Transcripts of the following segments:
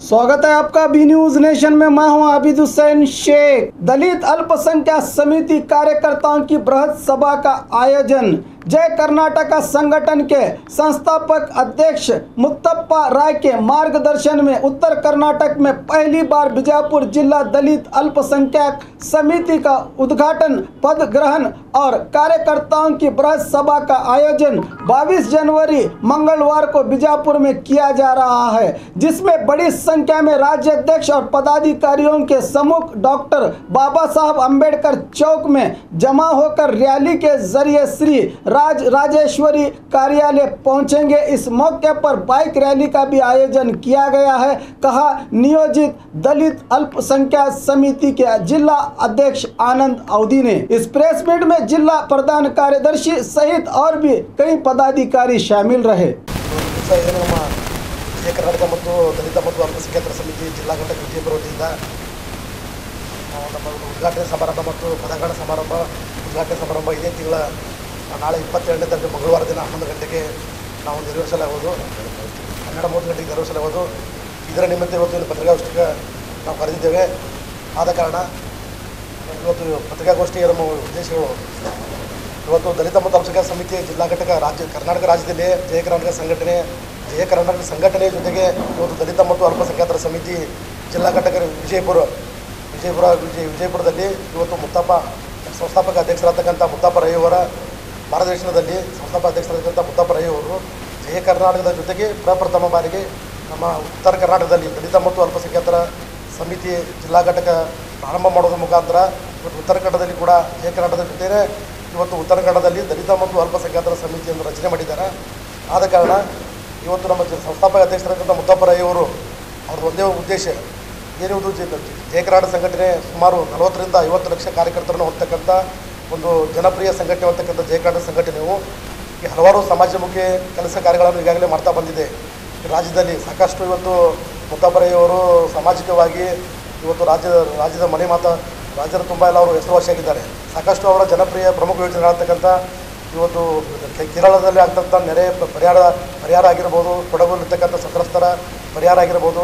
स्वागत है आपका बी न्यूज नेशन में। मैं हूं आबिद हुसैन शेख। दलित अल्पसंख्यक समिति कार्यकर्ताओं की बृहद सभा का आयोजन। जय कर्नाटका संगठन के संस्थापक अध्यक्ष मुत्तप्पा राय के मार्गदर्शन में उत्तर कर्नाटक में पहली बार बीजापुर जिला दलित अल्पसंख्यक समिति का उद्घाटन, पद ग्रहण और कार्यकर्ताओं की बृहद सभा का आयोजन 22 जनवरी मंगलवार को बीजापुर में किया जा रहा है, जिसमें बड़ी संख्या में राज्य अध्यक्ष और पदाधिकारियों के सम्मुख डॉक्टर बाबा साहब अम्बेडकर चौक में जमा होकर रैली के जरिए श्री राजेश्वरी कार्यालय पहुंचेंगे। इस मौके पर बाइक रैली का भी आयोजन किया गया है, कहा नियोजित दलित अल्पसंख्यक समिति के जिला अध्यक्ष आनंद अवधी ने। इस प्रेस मीट में जिला प्रधान कार्यदर्शी सहित और भी कई पदाधिकारी शामिल रहे। कर्नाटक ಮತ್ತು ದಲಿತ ಮತ್ತು ಅಲ್ಪಸಂಖ್ಯಾತರ ಸಮಿತಿ ಜಿಲ್ಲಾ ಘಟಕ ವಿಜಯಪುರದಿಂದ ನಮ್ಮ ಉದ್ಘಾಟನೆ ಸಮಾರಂಭ ಮತ್ತು ಪದಗ್ರಹಣ ಸಮಾರಂಭ ಉದ್ಘಾಟನೆ ಸಮಾರಂಭ ಇದೇ ತಿಂಗಳ ನಾಳೆ 22ನೇ ತಾರೀಕು ಮಂಗಳವಾರ ದಿನ 11 ಗಂಟೆಗೆ ನಾವು ನೆರವೇರಿಸಲಾಗುವುದು, 12:30 ಗಂಟೆಗೆ ನೆರವೇರಿಸಲಾಗುವುದು. ಇದರ ನಿಮಿತ್ತ ಇವತ್ತು ಪತ್ರಿಕಾಗೋಷ್ಠಿಗೆ ನಾವು ಕರೆದಿದ್ದೇವೆ. ಆದ ಕಾರಣ ಇವತ್ತು ಪತ್ರಿಕಾಗೋಷ್ಠಿಯ ನಮ್ಮ ಉದ್ದೇಶಗಳು ಇವತ್ತು ದಲಿತ ಮತ್ತು ಅಲ್ಪಸಂಖ್ಯಾತ ಸಮಿತಿ ಜಿಲ್ಲಾ ಘಟಕ ಕರ್ನಾಟಕ ರಾಜ್ಯದಲ್ಲಿ ಜಯ ಕರ್ನಾಟಕ ಸಂಘಟನೆ ಜೊತೆಗೆ ಇವತ್ತು ದಲಿತ ಮತ್ತು ಅಲ್ಪಸಂಖ್ಯಾತರ ಸಮಿತಿ ಜಿಲ್ಲಾ ಘಟಕ ವಿಜಯಪುರದಲ್ಲಿ ಇವತ್ತು ಸಂಸ್ಥಾಪಕ ಅಧ್ಯಕ್ಷರಾಗತಕ್ಕಂಥ ಮುತ್ತಪ್ಪ ರೈ ಅವರ ಮಾರ್ಗದರ್ಶನದಲ್ಲಿ ಮುತ್ತಪ್ಪ ರೈ ಅವರು ಜಯ ಕರ್ನಾಟಕದ ಜೊತೆಗೆ ಪ್ರಪ್ರಥಮ ಬಾರಿಗೆ ನಮ್ಮ ಉತ್ತರ ಕರ್ನಾಟಕದಲ್ಲಿ ದಲಿತ ಮತ್ತು ಅಲ್ಪಸಂಖ್ಯಾತರ ಸಮಿತಿ ಜಿಲ್ಲಾ ಘಟಕ ಪ್ರಾರಂಭ ಮಾಡೋದ್ರ ಮುಖಾಂತರ ಇವತ್ತು ಉತ್ತರ ಕನ್ನಡದಲ್ಲಿ ಕೂಡ ಜಯ ಕರ್ನಾಟಕದ ಜೊತೆಯೇ ಇವತ್ತು ಉತ್ತರ ಕನ್ನಡದಲ್ಲಿ ದಲಿತ ಮತ್ತು ಅಲ್ಪಸಂಖ್ಯಾತರ ಸಮಿತಿಯನ್ನು ರಚನೆ ಮಾಡಿದ್ದಾರೆ. ಆದ ಕಾರಣ ಇವತ್ತು ನಮ್ಮ ಸಂಸ್ಥಾಪಕ ಅಧ್ಯಕ್ಷರಾದಂಥ ಮುತ್ತಪ್ಪ ರೈ ಅವರು ಅವ್ರದ್ದು ಒಂದೇ ಉದ್ದೇಶ ಏನಿರುವುದು, ಜಯ ಕರ್ನಾಟಕ ಸಂಘಟನೆ ಸುಮಾರು 40ರಿಂದ 50 ಲಕ್ಷ ಕಾರ್ಯಕರ್ತರನ್ನು ಹೊಂದತಕ್ಕಂಥ ಒಂದು ಜನಪ್ರಿಯ ಸಂಘಟನೆ ಹೊಂದತಕ್ಕಂಥ ಜಯ ಕರ್ನಾಟಕ ಸಂಘಟನೆಯು ಈ ಹಲವಾರು ಸಮಾಜಮುಖಿ ಕೆಲಸ ಕಾರ್ಯಗಳನ್ನು ಈಗಾಗಲೇ ಮಾಡ್ತಾ ಬಂದಿದೆ. ರಾಜ್ಯದಲ್ಲಿ ಸಾಕಷ್ಟು ಇವತ್ತು ಮುತ್ತಪ್ಪ ರೈ ಅವರು ಸಾಮಾಜಿಕವಾಗಿ ಇವತ್ತು ರಾಜ್ಯದ ಮನೆ ಮಾತಾ ರಾಜ್ಯದ ತುಂಬ ಎಲ್ಲ ಅವರು ಹೆಸರುವಾಸಿಯಾಗಿದ್ದಾರೆ. ಸಾಕಷ್ಟು ಅವರ ಜನಪ್ರಿಯ ಪ್ರಮುಖ ಯೋಜನೆಗಳಾಗ್ತಕ್ಕಂಥ ಇವತ್ತು ಕೇರಳದಲ್ಲಿ ಆಗ್ತಕ್ಕಂಥ ನೆರೆ ಪರಿಹಾರ ಆಗಿರ್ಬೋದು, ಕೊಡಗಲ್ಲಿರ್ತಕ್ಕಂಥ ಸಂತ್ರಸ್ತರ ಪರಿಹಾರ ಆಗಿರ್ಬೋದು,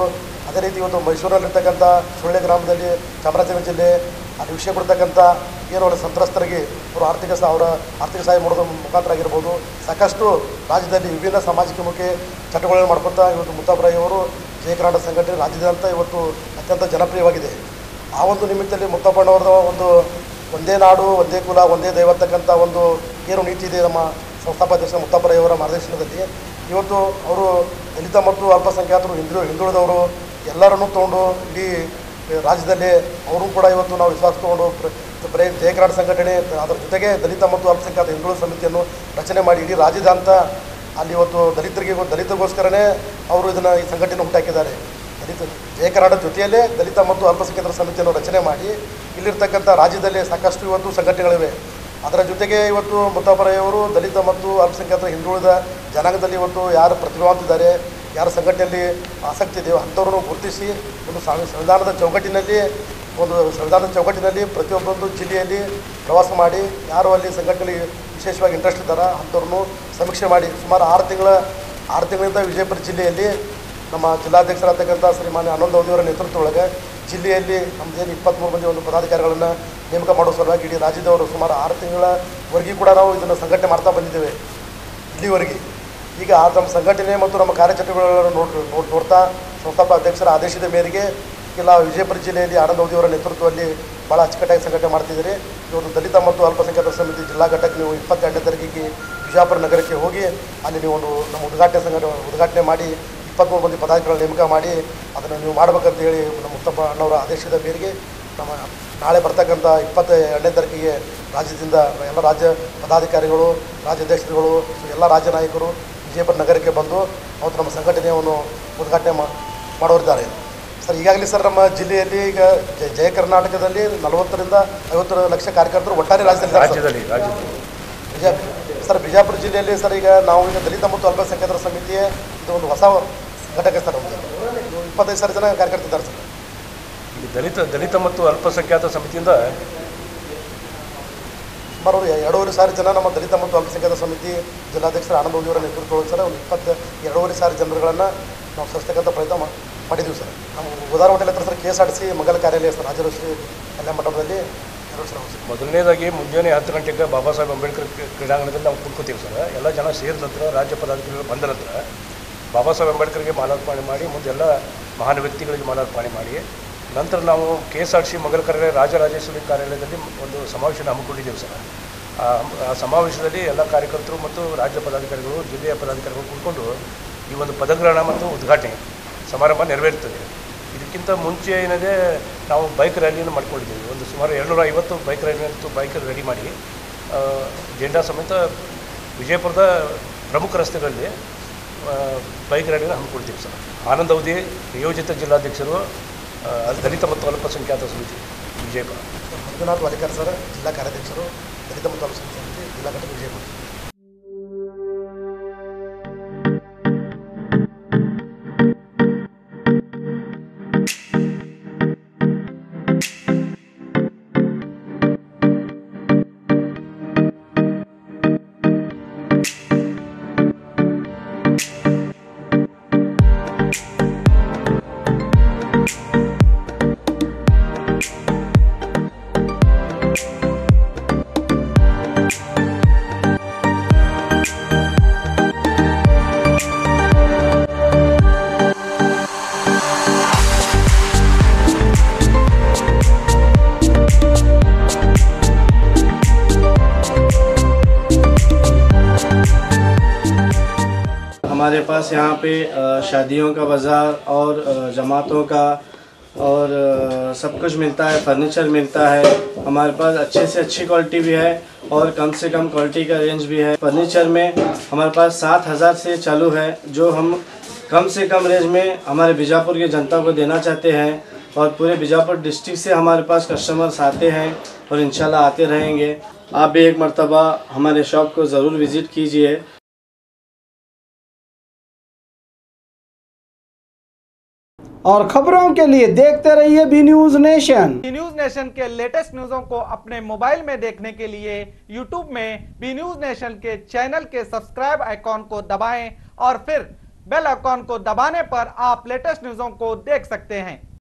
ಅದೇ ರೀತಿ ಇವತ್ತು ಮೈಸೂರಲ್ಲಿರ್ತಕ್ಕಂಥ ಸುಳ್ಳೆ ಗ್ರಾಮದಲ್ಲಿ ಚಾಮರಾಜನಗರ ಜಿಲ್ಲೆ ಅಲ್ಲಿ ವಿಷಯ ಕೊಡ್ತಕ್ಕಂಥ ಏನು ಅವರ ಸಂತ್ರಸ್ತರಿಗೆ ಅವರು ಆರ್ಥಿಕ ಸಹಾಯ ಮಾಡೋದ್ರ ಮುಖಾಂತರ ಆಗಿರ್ಬೋದು, ಸಾಕಷ್ಟು ರಾಜ್ಯದಲ್ಲಿ ವಿಭಿನ್ನ ಸಾಮಾಜಿಕಮುಖಿ ಚಟುವಟಿಕೆಗಳನ್ನು ಮಾಡ್ಕೊತಾ ಇವತ್ತು ಮುತ್ತಪ್ಪ ರೈ ಅವರು ಜಯ ಕರ್ನಾಟಕ ಸಂಘಟನೆ ರಾಜ್ಯದಾದ್ಯಂತ ಇವತ್ತು ಅತ್ಯಂತ ಜನಪ್ರಿಯವಾಗಿದೆ. ಆ ಒಂದು ನಿಮಿತ್ತದಲ್ಲಿ ಮುತ್ತಪ್ಪಣ್ಣವ್ರದ್ದು ಒಂದು ಒಂದೇ ನಾಡು ಒಂದೇ ಕುಲ ಒಂದೇ ದೈವತ್ತಕ್ಕಂಥ ಒಂದು ಏನು ನೀತಿ ಇದೆ ನಮ್ಮ ಸಂಸ್ಥಾಪಕ ಮುತ್ತಪ್ಪ ರೈ ಅವರ ಮಾರ್ಗದರ್ಶನದಲ್ಲಿ ಇವತ್ತು ಅವರು ದಲಿತ ಮತ್ತು ಅಲ್ಪಸಂಖ್ಯಾತರು ಹಿಂದುಳಿದವರು ಎಲ್ಲರನ್ನೂ ತೊಗೊಂಡು ಇಡೀ ರಾಜ್ಯದಲ್ಲಿ ಅವರು ಕೂಡ ಇವತ್ತು ನಾವು ವಿಶ್ವಾಸ ತೊಗೊಂಡು ಬರೀ ಜಯ ಕರ್ನಾಟಕ ಸಂಘಟನೆ ಅದರ ಜೊತೆಗೆ ದಲಿತ ಮತ್ತು ಅಲ್ಪಸಂಖ್ಯಾತ ಹಿಂದುಳಿದ ಸಮಿತಿಯನ್ನು ರಚನೆ ಮಾಡಿ ಇಡೀ ರಾಜ್ಯದಾದ್ಯಂತ ಅಲ್ಲಿ ಇವತ್ತು ದಲಿತರಿಗೋಸ್ಕರನೇ ಅವರು ಈ ಸಂಘಟನೆ ಹುಟ್ಟಾಕಿದ್ದಾರೆ. ಜಯ ಕರ್ನಾಟಕ ಜೊತೆಯಲ್ಲೇ ದಲಿತ ಮತ್ತು ಅಲ್ಪಸಂಖ್ಯಾತರ ಸಮಿತಿಯನ್ನು ರಚನೆ ಮಾಡಿ ಇಲ್ಲಿರ್ತಕ್ಕಂಥ ರಾಜ್ಯದಲ್ಲಿ ಸಾಕಷ್ಟು ಇವತ್ತು ಸಂಘಟನೆಗಳಿವೆ. ಅದರ ಜೊತೆಗೆ ಇವತ್ತು ಮುತ್ತಪ್ಪ ರೈ ಅವರು ದಲಿತ ಮತ್ತು ಅಲ್ಪಸಂಖ್ಯಾತರ ಹಿಂದುಳಿದ ಜನಾಂಗದಲ್ಲಿ ಇವತ್ತು ಯಾರು ಪ್ರತಿಭಾವಂತಿದ್ದಾರೆ, ಯಾರ ಸಂಘಟನೆಯಲ್ಲಿ ಆಸಕ್ತಿ ಇದೆಯೋ ಅಂಥವ್ರನ್ನು ಗುರುತಿಸಿ ಒಂದು ಸಂವಿಧಾನದ ಚೌಕಟ್ಟಿನಲ್ಲಿ ಪ್ರತಿಯೊಬ್ಬೊಂದು ಜಿಲ್ಲೆಯಲ್ಲಿ ಪ್ರವಾಸ ಮಾಡಿ ಯಾರು ಅಲ್ಲಿ ಸಂಘಟನೆಯಲ್ಲಿ ವಿಶೇಷವಾಗಿ ಇಂಟ್ರೆಸ್ಟ್ ಇದ್ದಾರೋ ಅಂಥವ್ರನ್ನು ಸಮೀಕ್ಷೆ ಮಾಡಿ ಸುಮಾರು 6 ತಿಂಗಳಿಂದ ವಿಜಯಪುರ ಜಿಲ್ಲೆಯಲ್ಲಿ ನಮ್ಮ ಜಿಲ್ಲಾಧ್ಯಕ್ಷರಾಗತಕ್ಕಂಥ ಶ್ರೀಮಾನ್ಯ ಆನಂದ್ ಅವಧಿಯವರ ನೇತೃತ್ವದೊಳಗೆ ಜಿಲ್ಲೆಯಲ್ಲಿ ನಮ್ಮದೇನು 23 ಮಂದಿ ಒಂದು ಪದಾಧಿಕಾರಿಗಳನ್ನು ನೇಮಕ ಮಾಡೋ ಸಲುವಾಗಿ ಇಡೀ ರಾಜ್ಯದವರು ಸುಮಾರು 6 ತಿಂಗಳವರೆಗೂ ಕೂಡ ನಾವು ಇದನ್ನು ಸಂಘಟನೆ ಮಾಡ್ತಾ ಬಂದಿದ್ದೇವೆ ಇಲ್ಲಿವರೆಗೆ. ಈಗ ನಮ್ಮ ಸಂಘಟನೆ ಮತ್ತು ನಮ್ಮ ಕಾರ್ಯಚಟುವಟಿಕೆಗಳನ್ನು ನೋಡ್ತಾ ಸಂಸ್ಥಾಪಕ ಅಧ್ಯಕ್ಷರ ಆದೇಶದ ಮೇರೆಗೆ ಇಲ್ಲ ವಿಜಯಪುರ ಜಿಲ್ಲೆಯಲ್ಲಿ ಆನಂದ್ ಅವಧಿಯವರ ನೇತೃತ್ವದಲ್ಲಿ ಭಾಳ ಅಚ್ಚುಕಟ್ಟಾಗಿ ಸಂಘಟನೆ ಮಾಡ್ತಿದ್ದೀರಿ. ಇವತ್ತು ದಲಿತ ಮತ್ತು ಅಲ್ಪಸಂಖ್ಯಾತರ ಸಮಿತಿ ಜಿಲ್ಲಾ ಘಟಕ ನೀವು 22ನೇ ತಾರೀಕಿಗೆ ಬಿಜಾಪುರ ನಗರಕ್ಕೆ ಹೋಗಿ ಅಲ್ಲಿ ನೀವು ಒಂದು ನಮ್ಮ ಉದ್ಘಾಟನೆ ಮಾಡಿ 23 ಮಂದಿ ಪದಾಧಿಕಾರಿಗಳ ನೇಮಕ ಮಾಡಿ ಅದನ್ನು ನೀವು ಮಾಡಬೇಕಂತ ಹೇಳಿ ನಮ್ಮ ಮುತ್ತಪ್ಪ ಅಣ್ಣವರ ಆದೇಶದ ಮೇರೆಗೆ ನಮ್ಮ ನಾಳೆ ಬರ್ತಕ್ಕಂಥ 22ನೇ ತಾರೀಕಿಗೆ ರಾಜ್ಯದಿಂದ ಎಲ್ಲ ರಾಜ್ಯ ಪದಾಧಿಕಾರಿಗಳು, ರಾಜ್ಯಾಧ್ಯಕ್ಷರುಗಳು, ಎಲ್ಲ ರಾಜ್ಯ ನಾಯಕರು ವಿಜಯಪುರ ನಗರಕ್ಕೆ ಬಂದು ಅವತ್ತು ನಮ್ಮ ಸಂಘಟನೆಯನ್ನು ಉದ್ಘಾಟನೆ ಮಾಡೋರಿದ್ದಾರೆ. ಸರ್ ಈಗಾಗಲೇ ಸರ್ ನಮ್ಮ ಜಿಲ್ಲೆಯಲ್ಲಿ ಈಗ ಜಯ ಕರ್ನಾಟಕದಲ್ಲಿ 40ರಿಂದ 50 ಲಕ್ಷ ಕಾರ್ಯಕರ್ತರು ಒಟ್ಟಾರೆ ರಾಜ್ಯದಲ್ಲಿ ಸರ್ ಬಿಜಾಪುರ ಜಿಲ್ಲೆಯಲ್ಲಿ ಸರ್ ಈಗ ನಾವು ಈಗ ದಲಿತ ಮತ್ತು ಅಲ್ಪಸಂಖ್ಯಾತರ ಸಮಿತಿಯ ಇದು ಒಂದು ಹೊಸ ಘಟಕ ಸರ್. 25,000 ಜನ ಕಾರ್ಯಕರ್ತಿದ್ದಾರೆ ಸರ್. ದಲಿತ ಮತ್ತು ಅಲ್ಪಸಂಖ್ಯಾತ ಸಮಿತಿಯಿಂದ ಸುಮಾರು 2,500 ಜನ ನಮ್ಮ ದಲಿತ ಮತ್ತು ಅಲ್ಪಸಂಖ್ಯಾತ ಸಮಿತಿ ಜಿಲ್ಲಾಧ್ಯಕ್ಷರ ಆನಂದ್ ಅವಧಿಯವರ ನೇತೃತ್ವದಲ್ಲಿ ಸರ್ ಒಂದು 22,500 ಜನರುಗಳನ್ನು ನಾವು ಸಲ್ಲಿಸ್ತಕ್ಕಂಥ ಪ್ರಯತ್ನ ಮಾಡಿದ್ದೀವಿ ಸರ್. ನಮ್ಮ ಉದಾರ ಹೋಟೆಲ್ ಹತ್ರ ಸರ್ KSRTC ಮಂಗಲ ಕಾರ್ಯಾಲಯ ಸರ್, ರಾಜರಾಜೇಶ್ವರಿ ಕಲ್ಯಾಣ ಮಂಟಪದಲ್ಲಿ ಮೊದಲನೇದಾಗಿ ಮುಂಜಾನೆ 10 ಗಂಟೆಗೆ ಬಾಬಾ ಸಾಹೇಬ್ ಅಂಬೇಡ್ಕರ್ ಕ್ರೀಡಾಂಗಣದಲ್ಲಿ ನಾವು ಕೂತ್ಕೋತೀವಿ ಸರ್. ಎಲ್ಲ ಜನ ಸೇರಿದ ನಂತರ ರಾಜ್ಯ ಪದಾಧಿಕಾರಿಗಳು ಬಂದ ನಂತರ ಬಾಬಾ ಸಾಹೇಬ್ ಅಂಬೇಡ್ಕರ್ಗೆ ಮಾಲಾರ್ಪಣೆ ಮಾಡಿ ಮುಂದೆಲ್ಲ ಮಹಾನ್ ವ್ಯಕ್ತಿಗಳಿಗೆ ಮಾಲಾರ್ಪಣೆ ಮಾಡಿ ನಂತರ ನಾವು KSRTC ಮಂಗಲ ಕಾರ್ಯಾಲಯ ರಾಜರಾಜೇಶ್ವರಿ ಕಾರ್ಯಾಲಯದಲ್ಲಿ ಒಂದು ಸಮಾವೇಶನ ಹಮ್ಮಿಕೊಂಡಿದ್ದೇವೆ ಸರ್. ಆ ಸಮಾವೇಶದಲ್ಲಿ ಎಲ್ಲ ಕಾರ್ಯಕರ್ತರು ಮತ್ತು ರಾಜ್ಯ ಪದಾಧಿಕಾರಿಗಳು, ಜಿಲ್ಲೆಯ ಪದಾಧಿಕಾರಿಗಳು ಕೂತ್ಕೊಂಡು ಈ ಒಂದು ಪದಗ್ರಹಣ ಮತ್ತು ಉದ್ಘಾಟನೆ ಸಮಾರಂಭ ನೆರವೇರ್ತದೆ. ಇದಕ್ಕಿಂತ ಮುಂಚೆ ಏನಿದೆ ನಾವು ಬೈಕ್ ರ್ಯಾಲಿಯನ್ನು ಮಾಡ್ಕೊಂಡಿದ್ದೀವಿ. ಒಂದು ಸುಮಾರು 250 ಬೈಕ್ ರ್ಯಾಲಿ ಮತ್ತು ಬೈಕ್ ರೆಡಿ ಮಾಡಿ ಜೆಂಡಾ ಸಮೇತ ವಿಜಯಪುರದ ಪ್ರಮುಖ ರಸ್ತೆಗಳಲ್ಲಿ ಬೈಕ್ ರ್ಯಾಲಿಯನ್ನು ಹಮ್ಮಿಕೊಳ್ತೀವಿ ಸರ್. ಆನಂದ್ ಅವಧಿ ನಿಯೋಜಿತ ಜಿಲ್ಲಾಧ್ಯಕ್ಷರು, ದಲಿತ ಮತ್ತು ಅಲ್ಪಸಂಖ್ಯಾತ ಸಮಿತಿ ವಿಜಯಪುರ. ಮಂಜುನಾಥ್ ವಾಲಿಕರ್ ಸರ್, ಜಿಲ್ಲಾ ಕಾರ್ಯಾಧ್ಯಕ್ಷರು, ದಲಿತ ಮತ್ತು ಅಲ್ಪಸಂಖ್ಯಾತ ಸಮಿತಿ ಜಿಲ್ಲಾ ಘಟಕ ವಿಜಯಪುರ. हमारे पास यहाँ पे शादियों का बाज़ार और जमातों का और सब कुछ मिलता है, फर्नीचर मिलता है। हमारे पास अच्छे से अच्छी क्वालिटी भी है और कम से कम क्वालिटी का रेंज भी है। फर्नीचर में हमारे पास 7,000 से चालू है, जो हम कम से कम रेंज में हमारे बीजापुर की जनता को देना चाहते हैं। और पूरे बीजापुर डिस्ट्रिक्ट से हमारे पास कस्टमर्स आते हैं और इंशाल्लाह आते रहेंगे। आप भी एक मर्तबा हमारे शॉप को ज़रूर विज़िट कीजिए। और खबरों के लिए देखते रहिए B News Nation. B News Nation के लेटेस्ट न्यूज़ों को अपने मोबाइल में देखने के लिए यूट्यूब में बी न्यूज नेशन के चैनल के सब्सक्राइब आइकॉन को दबाएं और फिर बेल आइकॉन को दबाने पर आप लेटेस्ट न्यूज़ों को देख सकते हैं।